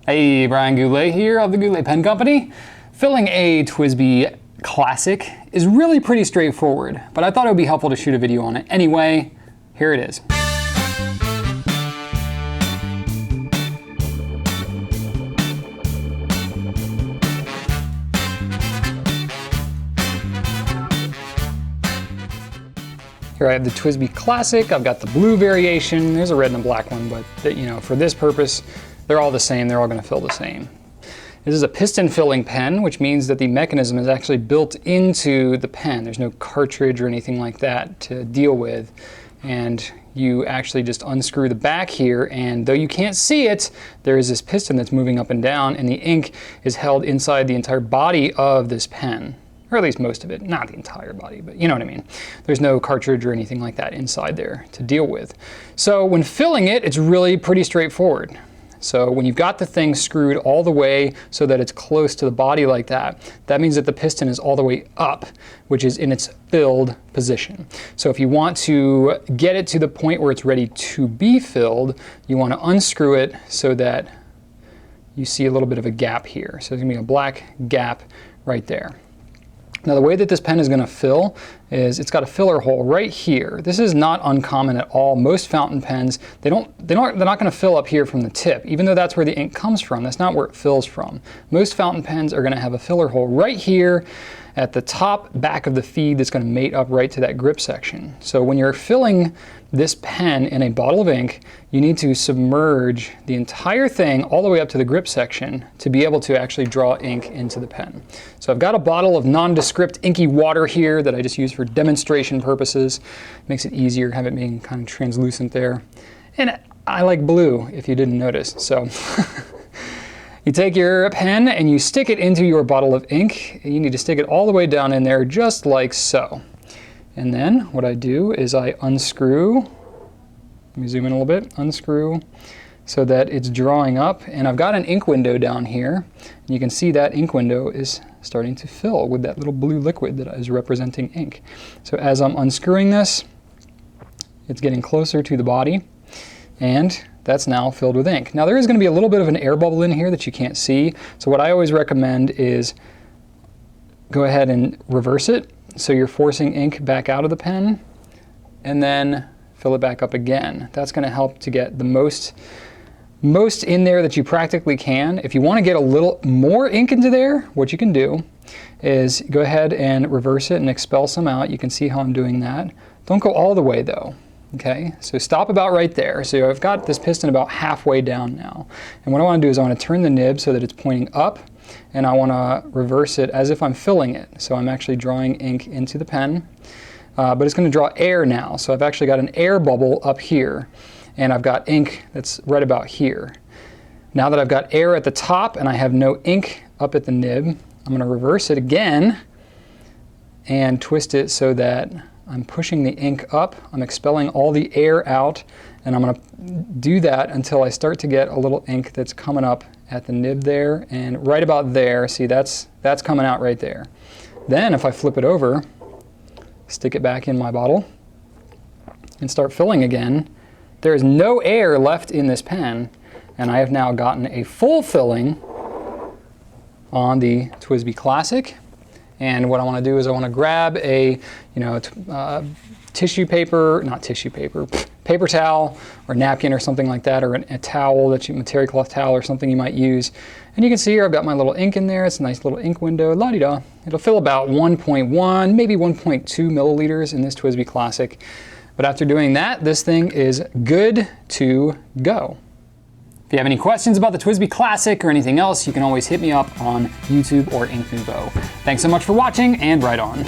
Hey, Brian Goulet here of the Goulet Pen Company. Filling a TWSBI Classic is really pretty straightforward, but I thought it would be helpful to shoot a video on it anyway. Here it is. Here I have the TWSBI Classic. I've got the blue variation. There's a red and a black one, but for this purpose, they're all the same. They're all going to fill the same. This is a piston filling pen, which means that the mechanism is actually built into the pen. There's no cartridge or anything like that to deal with. And you actually just unscrew the back here, and though you can't see it, there is this piston that's moving up and down, and the ink is held inside the entire body of this pen. Or at least most of it, not the entire body, but you know what I mean. There's no cartridge or anything like that inside there to deal with. So when filling it, it's really pretty straightforward. So when you've got the thing screwed all the way so that it's close to the body like that, that means that the piston is all the way up, which is in its filled position. So if you want to get it to the point where it's ready to be filled, you want to unscrew it so that you see a little bit of a gap here. So there's going to be a black gap right there. Now the way that this pen is going to fill is it's got a filler hole right here. This is not uncommon at all. Most fountain pens, they're not going to fill up here from the tip, even though that's where the ink comes from. That's not where it fills from. Most fountain pens are going to have a filler hole right here at the top back of the feed that's going to mate up right to that grip section. So when you're filling this pen in a bottle of ink, you need to submerge the entire thing all the way up to the grip section to be able to actually draw ink into the pen. So I've got a bottle of nondescript inky water here that I just use for demonstration purposes. Makes it easier, have it being kind of translucent there. And I like blue, if you didn't notice. So you take your pen and you stick it into your bottle of ink. You need to stick it all the way down in there just like so. And then what I do is I unscrew, let me zoom in a little bit, unscrew so that it's drawing up, and I've got an ink window down here. And you can see that ink window is starting to fill with that little blue liquid that is representing ink. So as I'm unscrewing this, it's getting closer to the body, and that's now filled with ink. Now there is going to be a little bit of an air bubble in here that you can't see, so what I always recommend is go ahead and reverse it. So you're forcing ink back out of the pen, and then fill it back up again. That's going to help to get the most in there that you practically can. If you want to get a little more ink into there, what you can do is go ahead and reverse it and expel some out. You can see how I'm doing that. Don't go all the way though. Okay, so stop about right there. So I've got this piston about halfway down now. And what I want to do is I want to turn the nib so that it's pointing up, and I want to reverse it as if I'm filling it. So I'm actually drawing ink into the pen, but it's going to draw air now. So I've actually got an air bubble up here, and I've got ink that's right about here. Now that I've got air at the top and I have no ink up at the nib, I'm going to reverse it again and twist it so that I'm pushing the ink up, I'm expelling all the air out, and I'm going to do that until I start to get a little ink that's coming up at the nib there, and right about there, see that's coming out right there. Then if I flip it over, stick it back in my bottle, and start filling again, there is no air left in this pen, and I have now gotten a full filling on the TWSBI Classic. And what I want to do is I want to grab a, tissue paper, not tissue paper, paper towel or napkin or something like that, or a towel that a terry cloth towel or something you might use. And you can see here I've got my little ink in there. It's a nice little ink window, la-di-da. It'll fill about 1.1, maybe 1.2 milliliters in this TWSBI Classic. But after doing that, this thing is good to go. If you have any questions about the TWSBI Classic or anything else, you can always hit me up on YouTube or Ink Nouveau. Thanks so much for watching, and right on.